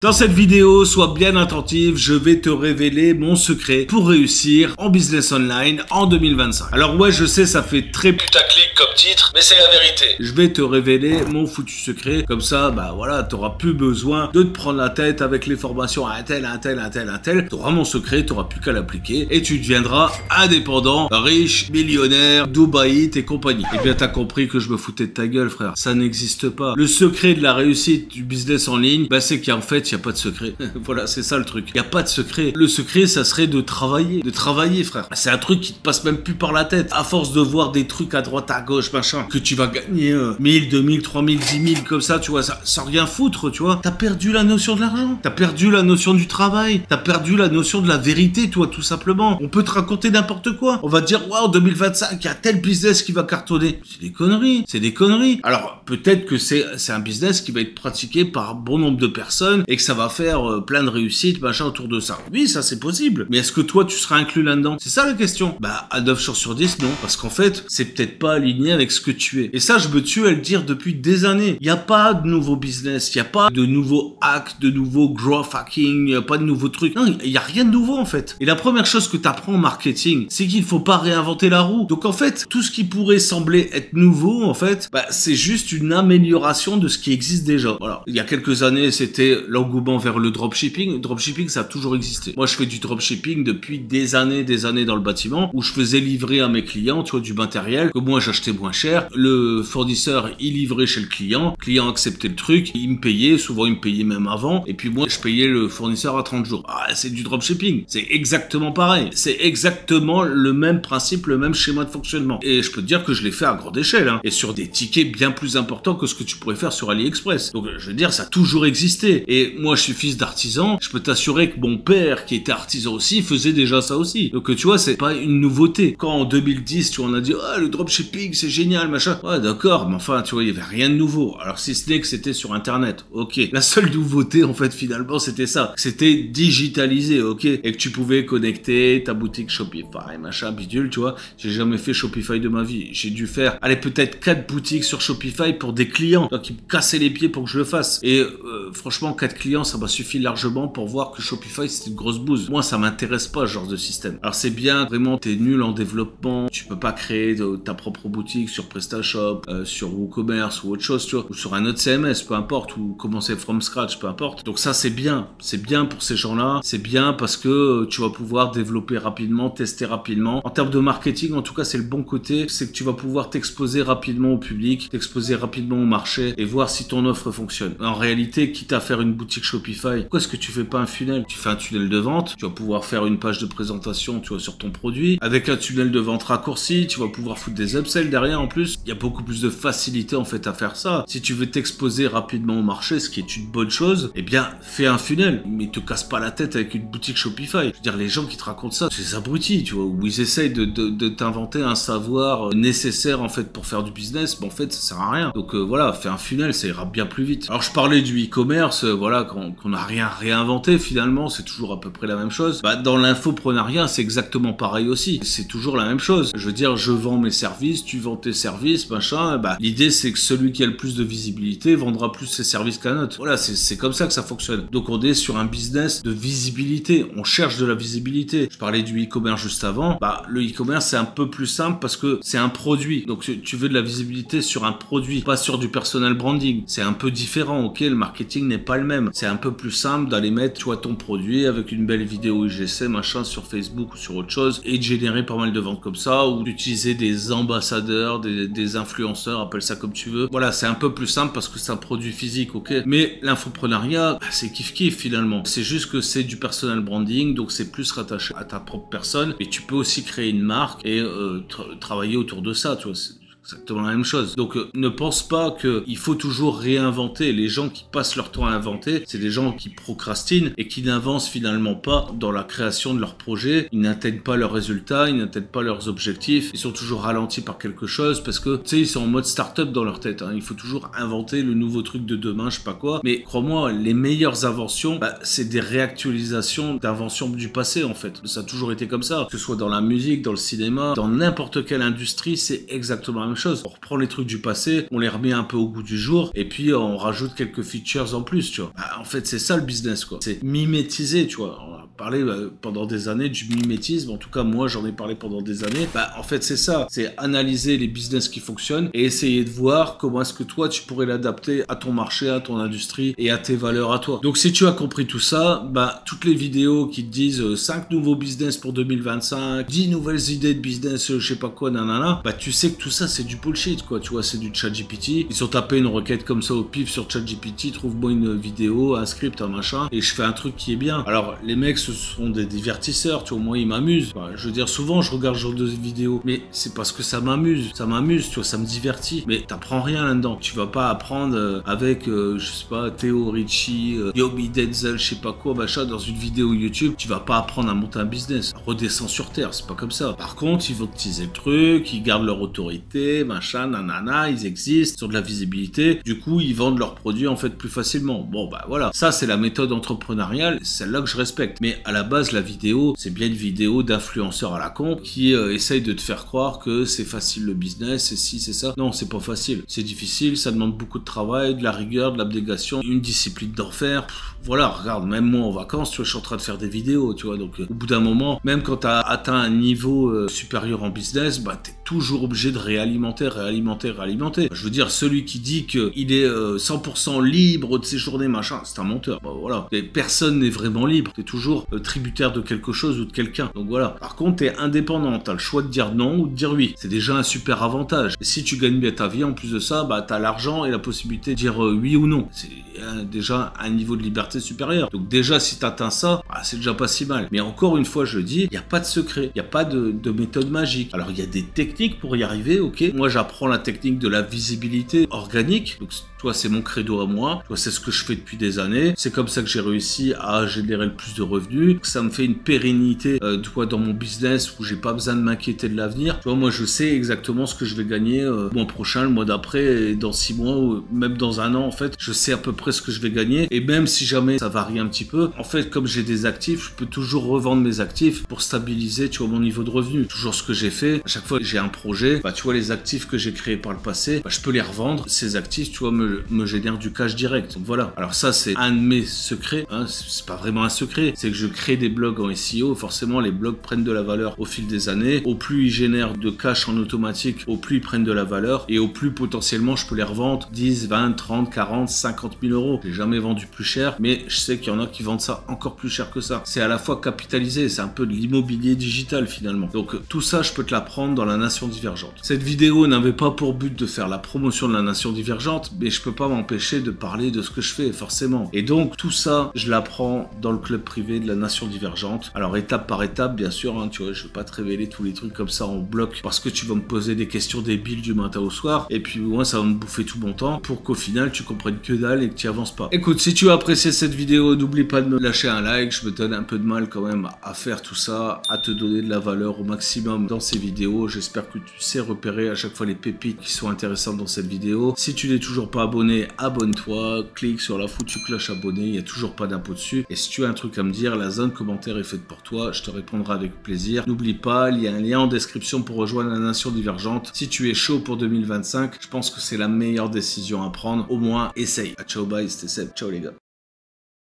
Dans cette vidéo, sois bien attentif, je vais te révéler mon secret pour réussir en business online en 2025. Alors ouais, je sais, ça fait très putaclic comme titre, mais c'est la vérité. Je vais te révéler mon foutu secret, comme ça, bah voilà, t'auras plus besoin de te prendre la tête avec les formations à un tel. T'auras mon secret, t'auras plus qu'à l'appliquer et tu deviendras indépendant, riche, millionnaire, Dubaïte et compagnie. Eh bien, t'as compris que je me foutais de ta gueule, frère. Ça n'existe pas. Le secret de la réussite du business en ligne, bah c'est qu'en fait, il n'y a pas de secret. Voilà, c'est ça le truc. Il n'y a pas de secret. Le secret, ça serait de travailler. De travailler, frère. C'est un truc qui te passe même plus par la tête. À force de voir des trucs à droite, à gauche, machin, que tu vas gagner 1000, 2000, 3000, 10 000, comme ça, tu vois, ça, sans rien foutre, tu vois. T'as perdu la notion de l'argent. T'as perdu la notion du travail. T'as perdu la notion de la vérité, toi, tout simplement. On peut te raconter n'importe quoi. On va te dire, waouh, 2025, il y a tel business qui va cartonner. C'est des conneries. C'est des conneries. Alors, peut-être que c'est un business qui va être pratiqué par bon nombre de personnes et que ça va faire plein de réussites, machin, autour de ça. Oui, ça c'est possible. Mais est-ce que toi, tu seras inclus là-dedans? C'est ça la question. Bah, à 9 jours sur 10, non. Parce qu'en fait, c'est peut-être pas aligné avec ce que tu es. Et ça, je me tue à le dire depuis des années. Il n'y a pas de nouveau business. Il n'y a pas de nouveau hack, de nouveau growth hacking. Il n'y a pas de nouveaux trucs. Non, il n'y a rien de nouveau, en fait. Et la première chose que tu apprends en marketing, c'est qu'il faut pas réinventer la roue. Donc, en fait, tout ce qui pourrait sembler être nouveau, en fait, bah, c'est juste une amélioration de ce qui existe déjà. Voilà. Il y a quelques années, c'était l'engouement vers le dropshipping. Le dropshipping, ça a toujours existé. Moi, je fais du dropshipping depuis des années dans le bâtiment où je faisais livrer à mes clients, tu vois, du matériel que moi, j'achetais moins cher. Le fournisseur, il livrait chez le client acceptait le truc, il me payait, souvent il me payait même avant, et puis moi, je payais le fournisseur à 30 jours. Ah, c'est du dropshipping. C'est exactement pareil. C'est exactement le même principe, le même schéma de fonctionnement. Et je peux te dire que je l'ai fait à grande échelle, hein, et sur des tickets bien plus importants que ce que tu pourrais faire sur AliExpress. Donc, je veux dire, ça a toujours existé. Et moi, je suis fils d'artisan, je peux t'assurer que mon père, qui était artisan aussi, faisait déjà ça aussi. Donc, tu vois, c'est pas une nouveauté. Quand en 2010, tu vois, on a dit, ah, le dropshipping, c'est génial, machin. Ouais, d'accord, mais enfin, tu vois, il y avait rien de nouveau. Alors, si ce n'est que c'était sur Internet, ok. La seule nouveauté, en fait, finalement, c'était ça. C'était digitalisé, ok. Et que tu pouvais connecter ta boutique Shopify, machin, bidule, tu vois. J'ai jamais fait Shopify de ma vie. J'ai dû faire, allez, peut-être 4 boutiques sur Shopify pour des clients qui me cassaient les pieds pour que je le fasse. Et franchement, 4 clients, ça m'a suffi largement pour voir que Shopify, c'était une grosse bouse. Moi, ça m'intéresse pas, ce genre de système. Alors, c'est bien, vraiment, t'es nul en développement, tu peux pas créer ta propre boutique sur PrestaShop, sur WooCommerce ou autre chose, tu vois, ou sur un autre CMS, peu importe, ou commencer from scratch, peu importe. Donc ça, c'est bien pour ces gens-là, c'est bien parce que tu vas pouvoir développer rapidement, tester rapidement. En termes de marketing, en tout cas, c'est le bon côté, c'est que tu vas pouvoir t'exposer rapidement au public, t'exposer rapidement au marché et voir si ton offre fonctionne. En réalité, quitte à faire une boutique Shopify, pourquoi est-ce que tu fais pas un funnel? Tu fais un tunnel de vente, tu vas pouvoir faire une page de présentation, tu vois, sur ton produit. Avec un tunnel de vente raccourci, tu vas pouvoir foutre des upsells derrière en plus. Il y a beaucoup plus de facilité en fait à faire ça. Si tu veux t'exposer rapidement au marché, ce qui est une bonne chose, eh bien, fais un funnel. Mais te casse pas la tête avec une boutique Shopify. Je veux dire, les gens qui te racontent ça, c'est des abrutis, tu vois, où ils essayent de t'inventer un savoir nécessaire en fait pour faire du business, mais en fait, ça sert à rien. Donc voilà, fais un funnel, ça ira bien plus vite. Alors, je parlais du e-commerce, voilà, qu'on n'a rien réinventé finalement, c'est toujours à peu près la même chose. Bah, dans l'infoprenariat, c'est exactement pareil aussi. C'est toujours la même chose. Je veux dire, je vends mes services, tu vends tes services, machin. Bah, l'idée, c'est que celui qui a le plus de visibilité vendra plus ses services qu'un autre. Voilà, c'est comme ça que ça fonctionne. Donc, on est sur un business de visibilité. On cherche de la visibilité. Je parlais du e-commerce juste avant. Bah, le e-commerce, c'est un peu plus simple parce que c'est un produit. Donc, tu veux de la visibilité sur un produit, pas sur du personal branding. C'est un peu différent, ok? Le marketing n'est pas le même. C'est un peu plus simple d'aller mettre, tu vois, ton produit avec une belle vidéo UGC, machin, sur Facebook ou sur autre chose et de générer pas mal de ventes comme ça ou d'utiliser des ambassadeurs, des influenceurs, appelle ça comme tu veux. Voilà, c'est un peu plus simple parce que c'est un produit physique, ok? Mais l'infoprenariat, bah, c'est kiff-kiff finalement. C'est juste que c'est du personal branding, donc c'est plus rattaché à ta propre personne. Mais tu peux aussi créer une marque et travailler autour de ça, tu vois. Exactement la même chose. Donc ne pense pas qu'il faut toujours réinventer. Les gens qui passent leur temps à inventer, c'est des gens qui procrastinent et qui n'avancent finalement pas dans la création de leur projet. Ils n'atteignent pas leurs résultats, ils n'atteignent pas leurs objectifs. Ils sont toujours ralentis par quelque chose parce que, tu sais, ils sont en mode start-up dans leur tête. Hein. Il faut toujours inventer le nouveau truc de demain, je sais pas quoi. Mais crois-moi, les meilleures inventions, bah, c'est des réactualisations d'inventions du passé en fait. Ça a toujours été comme ça. Que ce soit dans la musique, dans le cinéma, dans n'importe quelle industrie, c'est exactement la même chose. chose. On reprend les trucs du passé, on les remet un peu au goût du jour, et puis on rajoute quelques features en plus, tu vois. Bah, en fait, c'est ça le business, quoi. C'est mimétiser, tu vois. On a parlé pendant des années du mimétisme. En tout cas, moi, j'en ai parlé pendant des années. Bah, en fait, c'est ça. C'est analyser les business qui fonctionnent et essayer de voir comment est-ce que toi, tu pourrais l'adapter à ton marché, à ton industrie et à tes valeurs à toi. Donc, si tu as compris tout ça, bah, toutes les vidéos qui te disent 5 nouveaux business pour 2025, 10 nouvelles idées de business, je sais pas quoi, nanana, bah, tu sais que tout ça, c'est du bullshit, quoi. Tu vois, c'est du ChatGPT. Ils ont tapé une requête comme ça au pif sur ChatGPT, trouve-moi une vidéo, un script, un machin, et je fais un truc qui est bien. Alors, les mecs, ce sont des divertisseurs, tu vois, moi, ils m'amusent. Enfin, je veux dire, souvent, je regarde ce genre de vidéos, mais c'est parce que ça m'amuse, tu vois, ça me divertit. Mais t'apprends rien là-dedans. Tu vas pas apprendre avec, je sais pas, Theo Ricci, Yobi Denzel, je sais pas quoi, machin, dans une vidéo YouTube. Tu vas pas apprendre à monter un business. Redescends sur terre, c'est pas comme ça. Par contre, ils vont te teaser le truc, ils gardent leur autorité, machin, nanana, ils existent, sur de la visibilité. Du coup, ils vendent leurs produits en fait plus facilement. Bon, bah voilà. Ça, c'est la méthode entrepreneuriale, celle-là que je respecte. Mais à la base, la vidéo, c'est bien une vidéo d'influenceur à la con qui essaye de te faire croire que c'est facile le business, et si, c'est ça. Non, c'est pas facile. C'est difficile, ça demande beaucoup de travail, de la rigueur, de l'abnégation, une discipline d'enfer. Voilà, regarde, même moi en vacances, tu vois, je suis en train de faire des vidéos, tu vois, donc au bout d'un moment, même quand tu as atteint un niveau supérieur en business, bah t'es toujours obligé de réalimenter. Je veux dire, celui qui dit qu'il est 100% libre de ses journées, machin, c'est un menteur. Bah voilà, et personne n'est vraiment libre, t'es toujours tributaire de quelque chose ou de quelqu'un. Donc voilà, par contre, t'es indépendant, t'as le choix de dire non ou de dire oui. C'est déjà un super avantage. Et si tu gagnes bien ta vie, en plus de ça, bah t'as l'argent et la possibilité de dire oui ou non. C'est déjà un niveau de liberté supérieur. Donc déjà, si tu atteins ça, bah, c'est déjà pas si mal. Mais encore une fois, je le dis, il n'y a pas de secret, il n'y a pas de méthode magique. Alors, il y a des techniques pour y arriver, ok. Moi, j'apprends la technique de la visibilité organique. Donc, toi, c'est mon credo à moi. Toi, c'est ce que je fais depuis des années. C'est comme ça que j'ai réussi à générer le plus de revenus. Ça me fait une pérennité, toi, dans mon business où j'ai pas besoin de m'inquiéter de l'avenir. Tu vois, moi, je sais exactement ce que je vais gagner le mois prochain, le mois d'après, et dans 6 mois, ou même dans un an, en fait. Je sais à peu près ce que je vais gagner. Et même si jamais ça varie un petit peu, en fait, comme j'ai des actifs, je peux toujours revendre mes actifs pour stabiliser, tu vois, mon niveau de revenu. Toujours ce que j'ai fait. À chaque fois que j'ai un projet, bah, tu vois, les actifs que j'ai créés par le passé, bah, je peux les revendre. Ces actifs, tu vois, me génèrent du cash direct. Donc voilà. Alors ça, c'est un de mes secrets. Hein. C'est pas vraiment un secret. C'est que je crée des blogs en SEO. Forcément, les blogs prennent de la valeur au fil des années. Au plus ils génèrent de cash en automatique, au plus ils prennent de la valeur. Et au plus potentiellement, je peux les revendre 10, 20, 30, 40, 50 000 euros. J'ai jamais vendu plus cher, mais je sais qu'il y en a qui vendent ça encore plus cher que ça. C'est à la fois capitalisé, c'est un peu de l'immobilier digital finalement. Donc tout ça, je peux te l'apprendre dans la Nation Divergente. Cette vidéo n'avait pas pour but de faire la promotion de la Nation Divergente, mais je peux pas m'empêcher de parler de ce que je fais, forcément. Et donc tout ça, je l'apprends dans le club privé de la Nation Divergente. Alors étape par étape, bien sûr, hein, tu vois, je vais pas te révéler tous les trucs comme ça en bloc, parce que tu vas me poser des questions débiles du matin au soir, et puis moi ça va me bouffer tout mon temps, pour qu'au final tu comprennes que dalle et que tu avances pas. Écoute, si tu as apprécié cette vidéo, n'oublie pas de me lâcher un like. Je me donne un peu de mal quand même à faire tout ça, à te donner de la valeur au maximum dans ces vidéos. J'espère que tu sais repérer à chaque fois les pépites qui sont intéressantes dans cette vidéo. Si tu n'es toujours pas abonné, abonne-toi, clique sur la foutue cloche abonné, il n'y a toujours pas d'impôt dessus. Et si tu as un truc à me dire, la zone commentaire est faite pour toi, je te répondrai avec plaisir. N'oublie pas, il y a un lien en description pour rejoindre la Nation Divergente. Si tu es chaud pour 2025, je pense que c'est la meilleure décision à prendre. Au moins, essaye. Ciao, bye, c'était Seb. Ciao les gars.